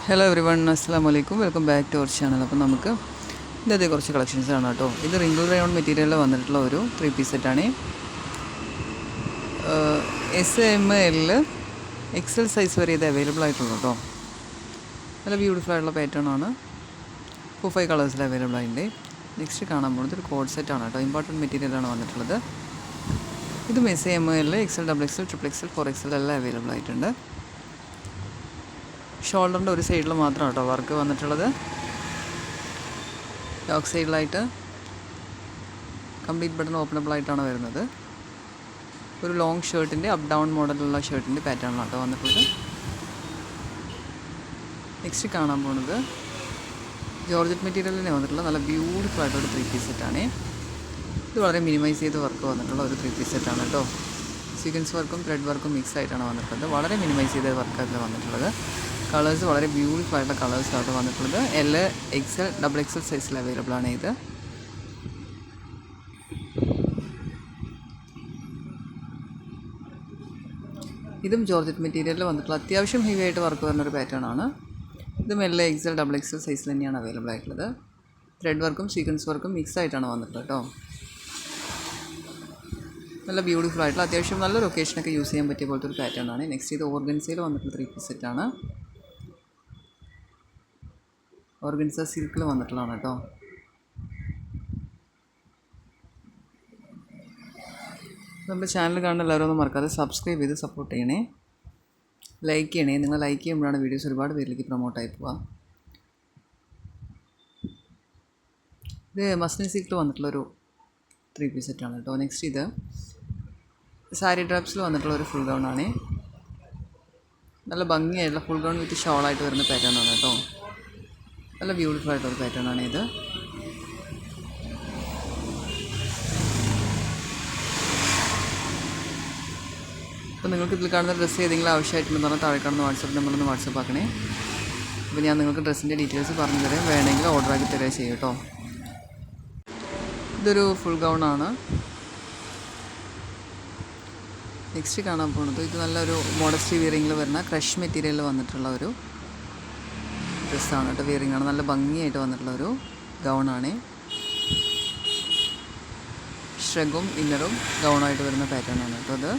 Hello every one, അസ്സാം വലൈക്കും. Welcome back to our channel. അപ്പോൾ നമുക്ക് ഇന്നത്തെ കുറച്ച് കളക്ഷൻസ് ആണ് കേട്ടോ. ഇത് റിംഗിൾ റയോൺ മെറ്റീരിയലിൽ വന്നിട്ടുള്ള ഒരു 3 പീസ് സെറ്റാണ്. S, M, L, XL size വരെ ഇത് അവൈലബിൾ ആയിട്ടുള്ളൂ കേട്ടോ. നല്ല ബ്യൂട്ടിഫുൾ ആയിട്ടുള്ള പാറ്റേൺ ആണ്. 4-5 കളേഴ്സിൽ അവൈലബിൾ ആയിട്ടുണ്ട്. നെക്സ്റ്റ് കാണാൻ പോകുന്നത് ഒരു കോഡ് സെറ്റാണ് കേട്ടോ. ഇമ്പോർട്ടൻറ്റ് മെറ്റീരിയലാണ് വന്നിട്ടുള്ളത്. ഇതും S, M, L, XL, XXL, XXL, 4XL എല്ലാം അവൈലബിൾ ആയിട്ടുണ്ട്. ഷോൾഡറിൻ്റെ ഒരു സൈഡിൽ മാത്രം കേട്ടോ വർക്ക് വന്നിട്ടുള്ളത്. യോക്ക് സൈഡിലായിട്ട് കംപ്ലീറ്റ് ബട്ടൺ ഓപ്പണബിൾ ആയിട്ടാണ് വരുന്നത്. ഒരു ലോങ് ഷർട്ടിൻ്റെ അപ്പ് ഡൗൺ മോഡലുള്ള ഷർട്ടിൻ്റെ പാറ്റേണിലാണ് കേട്ടോ വന്നിട്ടുള്ളത്. നെക്സ്റ്റ് കാണാൻ പോകുന്നത് ജോർജറ്റ് മെറ്റീരിയലിനെ വന്നിട്ടുള്ള നല്ല ബ്യൂട്ടിഫുൾ ആയിട്ടുള്ള 3 പീസ് സെറ്റാണ്. ഇത് വളരെ മിനിമൈസ് ചെയ്ത് വർക്ക് വന്നിട്ടുള്ള ഒരു 3 പീസ് സെറ്റാണ് കേട്ടോ. സീക്വൻസ് വർക്കും ത്രെഡ് വർക്കും മിക്സ് ആയിട്ടാണ് വന്നിട്ടുള്ളത്. വളരെ മിനിമൈസ് ചെയ്ത വർക്കാണ് വന്നിട്ടുള്ളത്. കളേഴ്സ് വളരെ ബ്യൂട്ടിഫുൾ ആയിട്ടുള്ള കളേഴ്സാണ് വന്നിട്ടുള്ളത്. L, XL, XXL സൈസിൽ അവൈലബിൾ ആണ് ഇത്. ഇതും ജോർജറ്റ് മെറ്റീരിയലിൽ വന്നിട്ടുള്ള അത്യാവശ്യം ഹെവി ആയിട്ട് വർക്ക് വരുന്നൊരു പാറ്റേൺ ആണ്. ഇതും L, XL, XXL സൈസിൽ തന്നെയാണ് അവൈലബിൾ ആയിട്ടുള്ളത്. ത്രെഡ് വർക്കും സീക്വൻസ് വർക്കും മിക്സ് ആയിട്ടാണ് വന്നിട്ടുള്ളത് കേട്ടോ. നല്ല ബ്യൂട്ടിഫുൾ ആയിട്ടുള്ള അത്യാവശ്യം നല്ലൊരു ഒക്കേഷനൊക്കെ യൂസ് ചെയ്യാൻ പറ്റിയ പോലത്തെ ഒരു പാറ്റേൺ ആണ്. നെക്സ്റ്റ് ഇത് ഓർഗൻസയിൽ വന്നിട്ടുള്ള 3 പീസ് സെറ്റാണ്. ഓർഗൻസ സിൽക്കിൽ വന്നിട്ടുള്ളതാണ് കേട്ടോ. നമ്മുടെ ചാനൽ കാണുന്ന എല്ലാവരും ഒന്നും മറക്കാതെ സബ്സ്ക്രൈബ് ചെയ്ത് സപ്പോർട്ട് ചെയ്യണേ, ലൈക്ക് ചെയ്യണേ. നിങ്ങൾ ലൈക്ക് ചെയ്യുമ്പോഴാണ് വീഡിയോസ് ഒരുപാട് പേരിലേക്ക് പ്രൊമോട്ടായി പോവുക. ഇത് മസ്ലിൻ സിൽക്കിൽ വന്നിട്ടുള്ളൊരു 3 പീസ് സെറ്റാണ് കേട്ടോ. നെക്സ്റ്റ് ഇത് സാരി ഡ്രാപ്സിൽ വന്നിട്ടുള്ള ഒരു ഫുൾ ഗൗൺ ആണ്. നല്ല ഭംഗിയായിട്ടുള്ള ഫുൾ ഗൗൺ വിത്ത് ഷോളായിട്ട് വരുന്ന പാറ്റേൺ ആണ് കേട്ടോ. നല്ല ബ്യൂട്ടിഫുൾ ആയിട്ടൊരു പാറ്റേൺ ആണ് ഇത്. അപ്പോൾ നിങ്ങൾക്ക് ഇതിൽ കാണുന്ന ഡ്രസ്സ് ഏതെങ്കിലും ആവശ്യമായിട്ടുണ്ടെന്ന് പറഞ്ഞാൽ താഴെ കാണുന്ന വാട്സപ്പ് നമ്പറിൽ വാട്സപ്പ് ആക്കണേ. അപ്പോൾ ഞാൻ നിങ്ങൾക്ക് ഡ്രസ്സിൻ്റെ ഡീറ്റെയിൽസ് പറഞ്ഞു തരാം. വേണമെങ്കിൽ ഓർഡർ ആക്കി തരിക ചെയ്യും കേട്ടോ. ഇതൊരു ഫുൾ ഗൗൺ ആണ്. നെക്സ്റ്റ് കാണാൻ പോകുന്നത് ഇത് നല്ലൊരു മോഡസ്റ്റി വിയറിങ്ങിൽ വരുന്ന ക്രഷ് മെറ്റീരിയലിൽ വന്നിട്ടുള്ള ഒരു ഡ്രസ്സാണ് കേട്ടോ. വിയറിംഗ് ആണ്. നല്ല ഭംഗിയായിട്ട് വന്നിട്ടുള്ള ഒരു ഗൗണാണ്. ഷ്രഗും ഇന്നറും ഗൗണായിട്ട് വരുന്ന പാറ്റേൺ ആണ് കേട്ടോ അത്.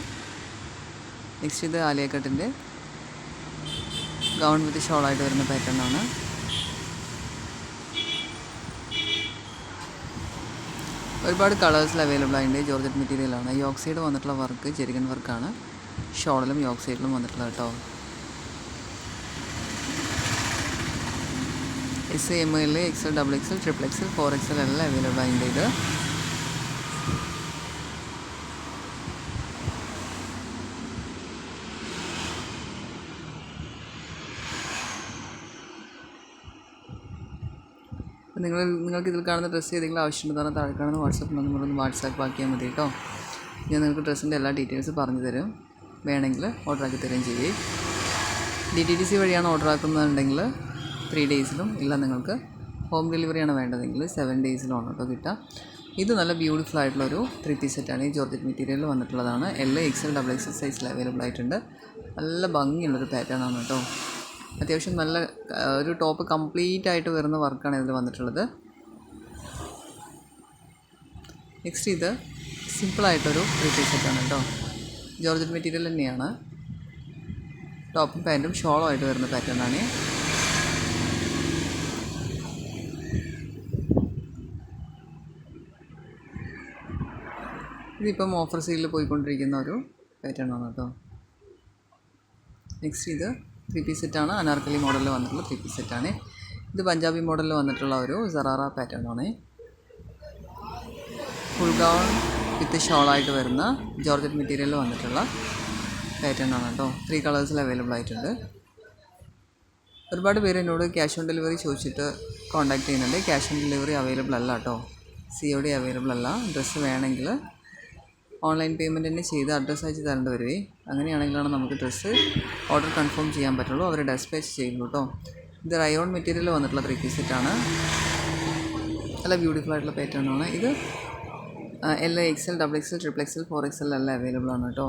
നെക്സ്റ്റ് ഇത് ആലിയ കട്ടിൻ്റെ ഗൗൺ വിത്ത് ഷോളായിട്ട് വരുന്ന പാറ്റേൺ ആണ്. ഒരുപാട് കളേഴ്സിൽ അവൈലബിൾ ആയിട്ടുണ്ട്. ജോർജറ്റ് മെറ്റീരിയലാണ്. യോക്ക് സൈഡ് വന്നിട്ടുള്ള വർക്ക് ജെറിഗൻ വർക്കാണ്. ഷോളിലും യോക്ക് സൈഡിലും വന്നിട്ടുള്ള കേട്ടോ. S, M, L, XL, XXL, XXL, 4XL എല്ലാം അവൈലബിൾ ആയിട്ടുണ്ട്. ഇത് നിങ്ങൾക്ക് ഇതിൽ കാണുന്ന ഡ്രസ്സ് ഏതെങ്കിലും ആവശ്യമുണ്ടെന്ന് താഴെ കാണുന്ന വാട്സപ്പ് നമ്പറൊന്ന് വാട്സാപ്പ് ആക്കിയാൽ മതി കേട്ടോ. ഞാൻ നിങ്ങൾക്ക് ഡ്രസ്സിൻ്റെ എല്ലാ ഡീറ്റെയിൽസ് പറഞ്ഞു തരും. വേണമെങ്കിൽ ഓർഡർ ആക്കി തരുകയും ചെയ്യേ. DTDC വഴിയാണ് ഓർഡർ ആക്കുന്നതെന്നുണ്ടെങ്കിൽ 3 ഡേയ്സിലും, ഇല്ല നിങ്ങൾക്ക് ഹോം ഡെലിവറിയാണ് വേണ്ടതെങ്കിൽ 7 ഡേയ്സിലുമാണ് കേട്ടോ കിട്ടുക. ഇത് നല്ല ബ്യൂട്ടിഫുൾ ആയിട്ടുള്ളൊരു 3 പീസ് സെറ്റാണ്. ഈ ജോർജറ്റ് മെറ്റീരിയലിൽ വന്നിട്ടുള്ളതാണ്. L, XL, XXL സൈസിൽ അവൈലബിൾ ആയിട്ടുണ്ട്. നല്ല ഭംഗിയുള്ളൊരു പാറ്റേൺ ആണ് കേട്ടോ. അത്യാവശ്യം നല്ല ഒരു ടോപ്പ് കംപ്ലീറ്റ് ആയിട്ട് വരുന്ന വർക്കാണ് ഇതിൽ വന്നിട്ടുള്ളത്. നെക്സ്റ്റ് ഇത് സിമ്പിളായിട്ടൊരു 3 പീസ് സെറ്റാണ് കേട്ടോ. ജോർജറ്റ് മെറ്റീരിയൽ തന്നെയാണ്. ടോപ്പും പാൻറ്റും ഷോളും ആയിട്ട് വരുന്ന പാറ്റേൺ ആണ്. ഇതിപ്പം ഓഫർ സെയിലിൽ പോയിക്കൊണ്ടിരിക്കുന്ന ഒരു പാറ്റേൺ ആണ് കേട്ടോ. നെക്സ്റ്റ് ഇത് 3 പീസ് സെറ്റാണ്. അനാർക്കലി മോഡലിൽ വന്നിട്ടുള്ള 3 പീസ് സെറ്റാണ്. ഇത് പഞ്ചാബി മോഡലിൽ വന്നിട്ടുള്ള ഒരു സറാറ പാറ്റേൺ ആണ്. ഫുൾ ഗൗൺ വിത്ത് ഷോളായിട്ട് വരുന്ന ജോർജറ്റ് മെറ്റീരിയലിൽ വന്നിട്ടുള്ള പാറ്റേൺ ആണ് കേട്ടോ. 3 കളേഴ്സിൽ അവൈലബിൾ ആയിട്ടുണ്ട്. ഒരുപാട് പേര് എന്നോട് ക്യാഷ് ഓൺ ഡെലിവറി ചോദിച്ചിട്ട് കോൺടാക്ട് ചെയ്യുന്നുണ്ട്. ക്യാഷ് ഓൺ ഡെലിവറി അവൈലബിൾ അല്ല കേട്ടോ. COD അവൈലബിൾ അല്ല. ഡ്രസ്സ് വേണമെങ്കിൽ ഓൺലൈൻ പേയ്മെൻറ്റ് തന്നെ ചെയ്ത് അഡ്രസ്സ് അയച്ച് തരേണ്ടി വരുവേ. അങ്ങനെയാണെങ്കിലാണ് നമുക്ക് ഡ്രസ്സ് ഓർഡർ കൺഫേം ചെയ്യാൻ പറ്റുള്ളൂ. അവർ ഡെസ്പാച്ച് ചെയ്യുള്ളൂ കേട്ടോ. ഇത് റയോൺ മെറ്റീരിയൽ വന്നിട്ടുള്ള 3 പീസ് സെറ്റാണ്. നല്ല ബ്യൂട്ടിഫുൾ ആയിട്ടുള്ള പാറ്റേൺ ആണ്. ഇത് L, XL, XXL, XXL, 4XL എല്ലാം അവൈലബിൾ ആണ് കേട്ടോ.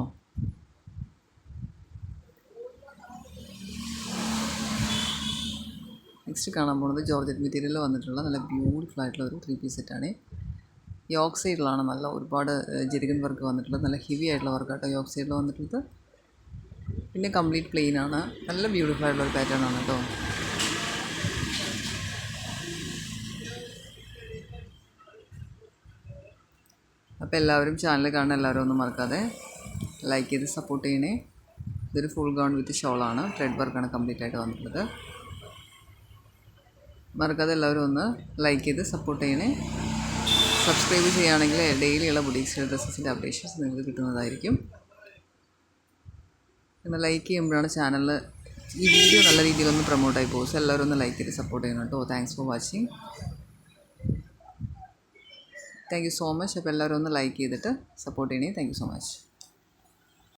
നെക്സ്റ്റ് കാണാൻ പോകുന്നത് ജോർജറ്റ് മെറ്റീരിയലിൽ വന്നിട്ടുള്ള നല്ല ബ്യൂട്ടിഫുൾ ആയിട്ടുള്ള ഒരു 3 പീസ് സെറ്റാണ്. യോക്ക് സൈഡിലാണ് നല്ല ഒരുപാട് ജെരികൻ വർക്ക് വന്നിട്ടുള്ളത്. നല്ല ഹെവി ആയിട്ടുള്ള വർക്കാട്ടോ യോക്ക് സൈഡിൽ വന്നിട്ടുള്ളത്. പിന്നെ കംപ്ലീറ്റ് പ്ലെയിൻ ആണ്. നല്ല ബ്യൂട്ടിഫുൾ ആയിട്ടുള്ള ഒരു പാറ്റേൺ ആണ് കേട്ടോ. അപ്പോൾ എല്ലാവരും ചാനൽ കാണുന്ന എല്ലാവരും ഒന്നും മറക്കാതെ ലൈക്ക് ചെയ്ത് സപ്പോർട്ട് ചെയ്യണേ. ഇതൊരു ഫുൾ ഗൗൺ വിത്ത് ഷോളാണ്. ത്രെഡ് വർക്കാണ് കംപ്ലീറ്റ് ആയിട്ട് വന്നിട്ടുള്ളത്. മറക്കാതെ എല്ലാവരും ഒന്ന് ലൈക്ക് ചെയ്ത് സപ്പോർട്ട് ചെയ്യണേ. സബ്സ്ക്രൈബ് ചെയ്യുകയാണെങ്കിൽ ഡെയിലിയുള്ള ബുട്ടീക്സ് ഡ്രസ്സസിൻ്റെ അപ്ഡേഷൻസ് നിങ്ങൾക്ക് കിട്ടുന്നതായിരിക്കും. പിന്നെ ലൈക്ക് ചെയ്യുമ്പോഴാണ് ചാനലിൽ ഈ വീഡിയോ നല്ല രീതിയിലൊന്ന് പ്രൊമോട്ടായി പോകും. സോ എല്ലാവരും ഒന്ന് ലൈക്ക് ചെയ്ത് സപ്പോർട്ട് ചെയ്യണം കേട്ടോ. Thanks for watching. Thank you so much. അപ്പോൾ എല്ലാവരും ഒന്ന് ലൈക്ക് ചെയ്തിട്ട് സപ്പോർട്ട് ചെയ്യണേ. Thank you so much.